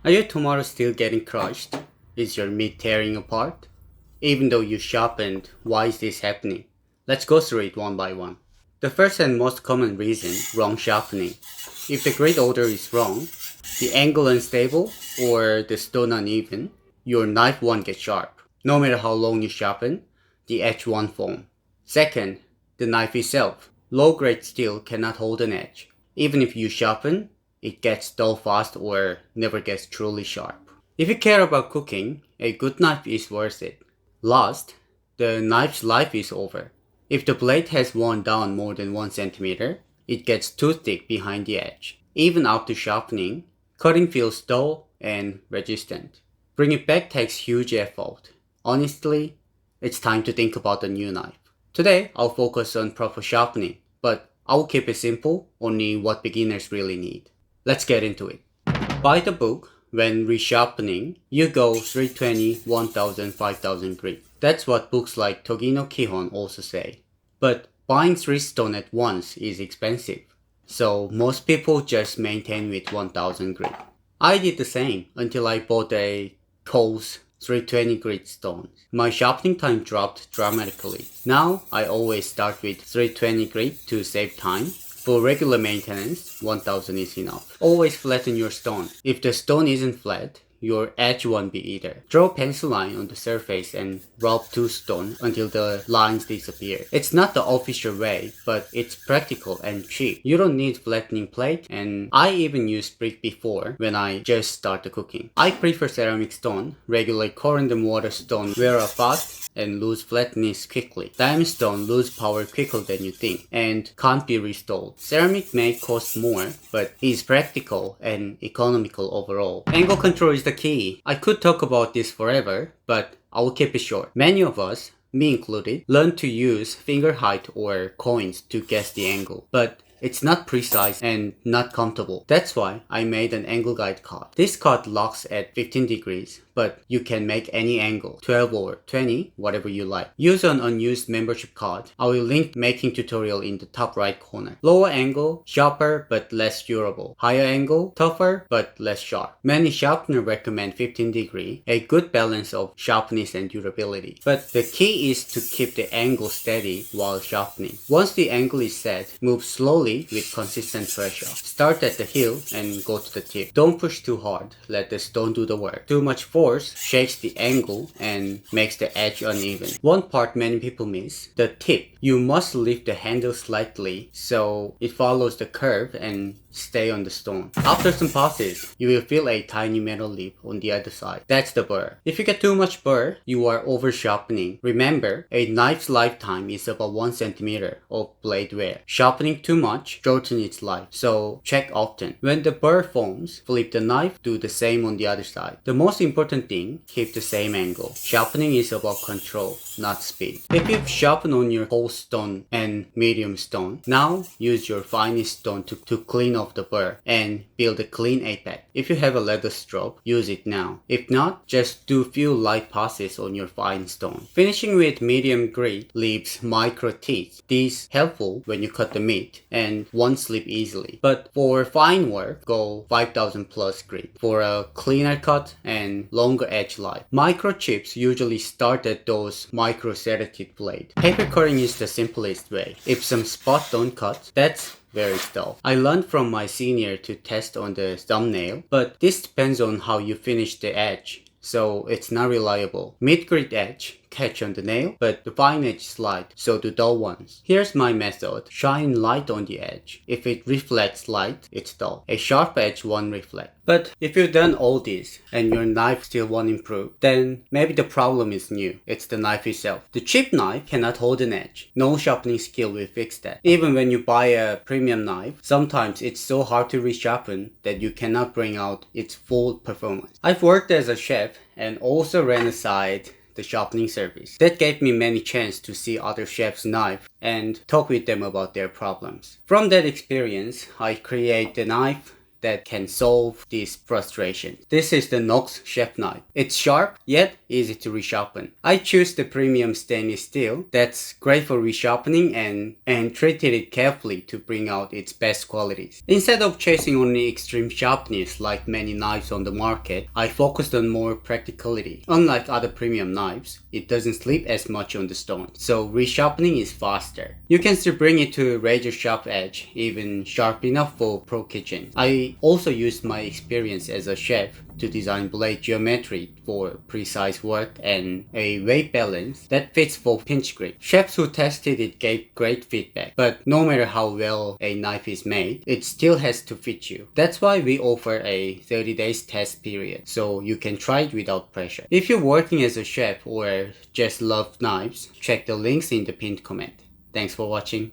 Are your tomatoes still getting crushed? Is your meat tearing apart? Even though you sharpened, why is this happening? Let's go through it one by one. The first and most common reason, wrong sharpening. If the grit order is wrong, the angle unstable, or the stone uneven, your knife won't get sharp. No matter how long you sharpen, the edge won't form. Second, the knife itself. Low grade steel cannot hold an edge. Even if you sharpen, it gets dull fast or never gets truly sharp. If you care about cooking, a good knife is worth it. Last, the knife's life is over. If the blade has worn down more than 1 centimeter, it gets too thick behind the edge. Even after sharpening, cutting feels dull and resistant. Bringing it back takes huge effort. Honestly, it's time to think about a new knife. Today, I'll focus on proper sharpening, but I'll keep it simple, only what beginners really need. Let's get into it. By the book, when resharpening, you go 320, 1000, 5000 grit. That's what books like Togino Kihon also say. But buying 3 stone at once is expensive, so most people just maintain with 1000 grit. I did the same until I bought a Kohl's 320 grit stone. My sharpening time dropped dramatically. Now I always start with 320 grit to save time. For regular maintenance, 1000 is enough. Always flatten your stone. If the stone isn't flat, your edge won't be either. Draw a pencil line on the surface and rub 2 stone until the lines disappear. It's not the official way, but it's practical and cheap. You don't need flattening plate, and I even used brick before when I just started cooking. I prefer ceramic stone. Regular corundum water stone wear off fast and lose flatness quickly. Diamond stone lose power quicker than you think and can't be restored. Ceramic may cost more, but is practical and economical overall. Angle control is the key. I could talk about this forever, but I will keep it short. Many of us, me included, learn to use finger height or coins to guess the angle, but it's not precise and not comfortable. That's why I made an angle guide card. This card locks at 15 degrees, but you can make any angle, 12 or 20, whatever you like. Use an unused membership card. I will link making tutorial in the top right corner. Lower angle, sharper but less durable. Higher angle, tougher but less sharp. Many sharpeners recommend 15 degree, a good balance of sharpness and durability. But the key is to keep the angle steady while sharpening. Once the angle is set, move slowly with consistent pressure. Start at the heel and go to the tip. Don't push too hard. Let the stone do the work. Too much force shakes the angle and makes the edge uneven. One part many people miss, the tip. You must lift the handle slightly so it follows the curve and stay on the stone. After some passes, you will feel a tiny metal lip on the other side. That's the burr. If you get too much burr, you are over sharpening. Remember, a knife's lifetime is about 1 centimeter of blade wear. Sharpening too much shortens its life, so check often. When the burr forms, flip the knife, do the same on the other side. The most important thing, keep the same angle. Sharpening is about control, not speed. If you've sharpened on your whole stone and medium stone, now use your finest stone to clean off the burr and build a clean apex. If you have a leather stroke, use it now. If not, just do few light passes on your fine stone. Finishing with medium grit leaves micro teeth. These helpful when you cut the meat and won't slip easily. But for fine work, go 5000 plus grit for a cleaner cut and longer edge life. Micro chips usually start at those micro serrated blade. Paper cutting is the simplest way. If some spots don't cut, that's very dull. I learned from my senior to test on the thumbnail, but this depends on how you finish the edge, so it's not reliable. Mid-grit edge catch on the nail, but the fine edge slide, so do dull ones. Here's my method. Shine light on the edge. If it reflects light, it's dull. A sharp edge won't reflect. But if you've done all this and your knife still won't improve, then maybe the problem is new. It's the knife itself. The cheap knife cannot hold an edge. No sharpening skill will fix that. Even when you buy a premium knife, sometimes it's so hard to resharpen that you cannot bring out its full performance. I've worked as a chef and also ran a side the sharpening service. That gave me many chance to see other chefs' knife and talk with them about their problems. From that experience, I create the knife that can solve this frustration. This is the Knox chef knife. It's sharp, yet easy to resharpen. I choose the premium stainless steel that's great for resharpening and treated it carefully to bring out its best qualities. Instead of chasing only extreme sharpness like many knives on the market, I focused on more practicality. Unlike other premium knives, it doesn't slip as much on the stone, so resharpening is faster. You can still bring it to a razor sharp edge, even sharp enough for pro kitchen. I also used my experience as a chef to design blade geometry for precise work and a weight balance that fits for pinch grip. Chefs who tested it gave great feedback, but no matter how well a knife is made, it still has to fit you. That's why we offer a 30 days test period, so you can try it without pressure. If you're working as a chef or just love knives, check the links in the pinned comment. Thanks for watching.